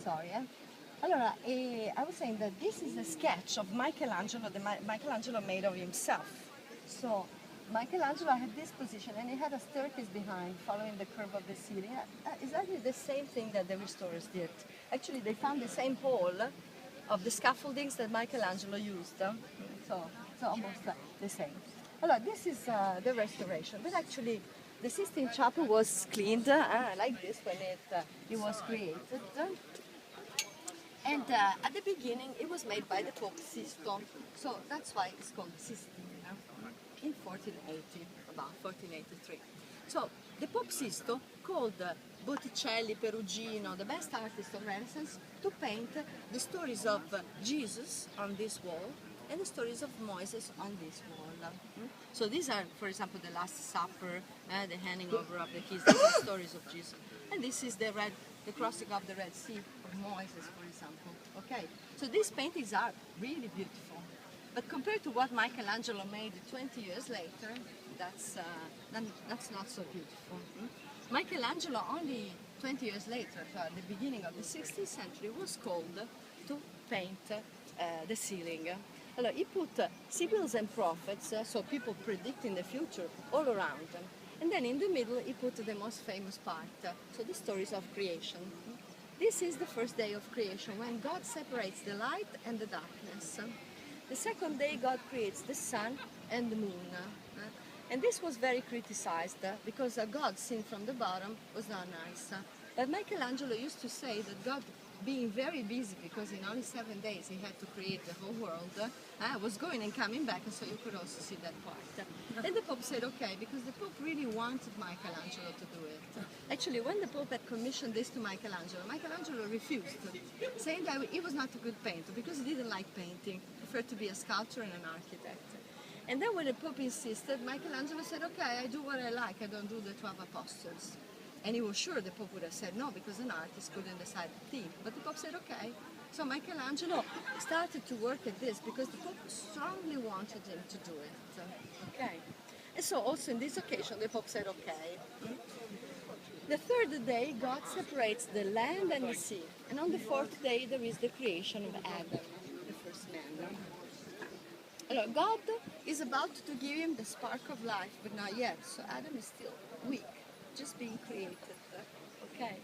Sorry. Allora, I was saying that this is a sketch of Michelangelo that Michelangelo made of himself. So Michelangelo had this position and he had a staircase behind following the curve of the ceiling. Exactly the same thing that the restorers did. Actually, they found the same hole of the scaffoldings that Michelangelo used. So it's almost the same. Allora, this is the restoration, but actually the Sistine Chapel was cleaned like this when it was created. And at the beginning it was made by the Pope Sisto, so that's why it's called Sistine, in 1480, about 1483. So the Pope Sisto called Botticelli, Perugino, the best artists of Renaissance, to paint the stories of Jesus on this wall and the stories of Moses on this wall. So these are, for example, the Last Supper, the handing over of the keys, these are stories of Jesus. And this is the crossing of the Red Sea of Moses, for example. Okay, so these paintings are really beautiful. But compared to what Michelangelo made 20 years later, that's not so beautiful. Michelangelo only 20 years later, so at the beginning of the 16th century, was called to paint the ceiling. Allora, he put sibyls and prophets, so people predicting the future, all around them. And then in the middle, he put the most famous part, so the stories of creation. This is the first day of creation, when God separates the light and the darkness. The second day, God creates the sun and the moon. And this was very criticized, because God seen from the bottom was not nice. But Michelangelo used to say that God, being very busy, because in only 7 days he had to create the whole world, was going and coming back, and so you could also see that part. Then the Pope said okay, because the Pope really wanted Michelangelo to do it. Actually, when the Pope had commissioned this to Michelangelo, Michelangelo refused, saying that he was not a good painter, because he didn't like painting, he preferred to be a sculptor and an architect. And then when the Pope insisted, Michelangelo said, okay, I do what I like, I don't do the 12 apostles. And he was sure the Pope would have said no, because an artist couldn't decide the theme. But the Pope said okay. So Michelangelo started to work at this because the Pope strongly wanted him to do it. Okay. And so also in this occasion the Pope said okay. The third day God separates the land and the sea. And on the fourth day there is the creation of Adam, the first man. God is about to give him the spark of life, but not yet. So Adam is still weak, just being created. Okay.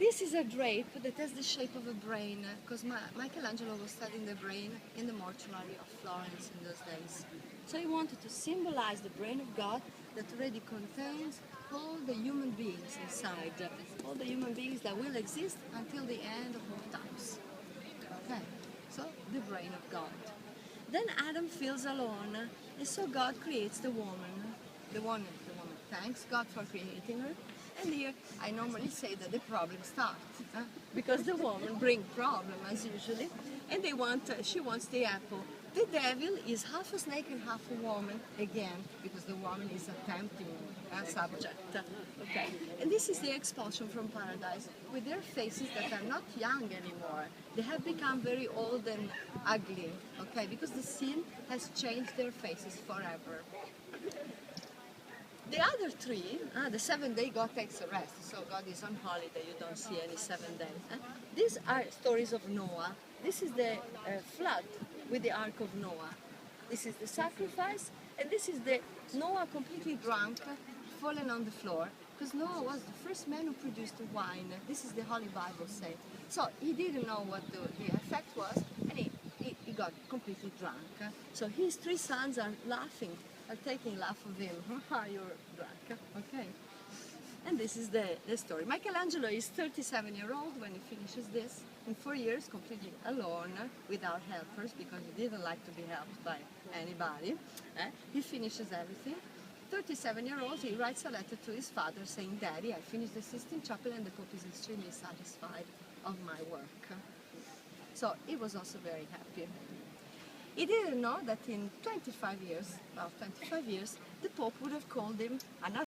This is a drape that has the shape of a brain, because Michelangelo was studying the brain in the mortuary of Florence in those days. So he wanted to symbolize the brain of God that already contains all the human beings inside, all the human beings that will exist until the end of all times. Okay, so the brain of God. Then Adam feels alone, and so God creates the woman. The woman thanks God for creating her. And here I normally say that the problem starts, because the woman brings problem as usually, and she wants the apple. The devil is half a snake and half a woman again, because the woman is a tempting subject. Okay, and this is the expulsion from paradise, with their faces that are not young anymore. They have become very old and ugly. Okay, because the sin has changed their faces forever. The other three, the 7th day God takes a rest, so God is on holiday, you don't see any 7 days. These are stories of Noah. This is the flood with the Ark of Noah. This is the sacrifice, and this is the Noah completely drunk, fallen on the floor, because Noah was the first man who produced the wine. This is the Holy Bible say. So he didn't know what the effect was, and he got completely drunk. So his 3 sons are laughing, are taking laugh of him. You're drunk. Okay. And this is the story. Michelangelo is 37-year-old when he finishes this. In 4 years, completely alone, without helpers, because he didn't like to be helped by anybody. He finishes everything. 37-year-old, he writes a letter to his father saying, Daddy, I finished the Sistine Chapel and the Pope is extremely satisfied of my work. So he was also very happy. He didn't know that in 25 years, the Pope would have called him another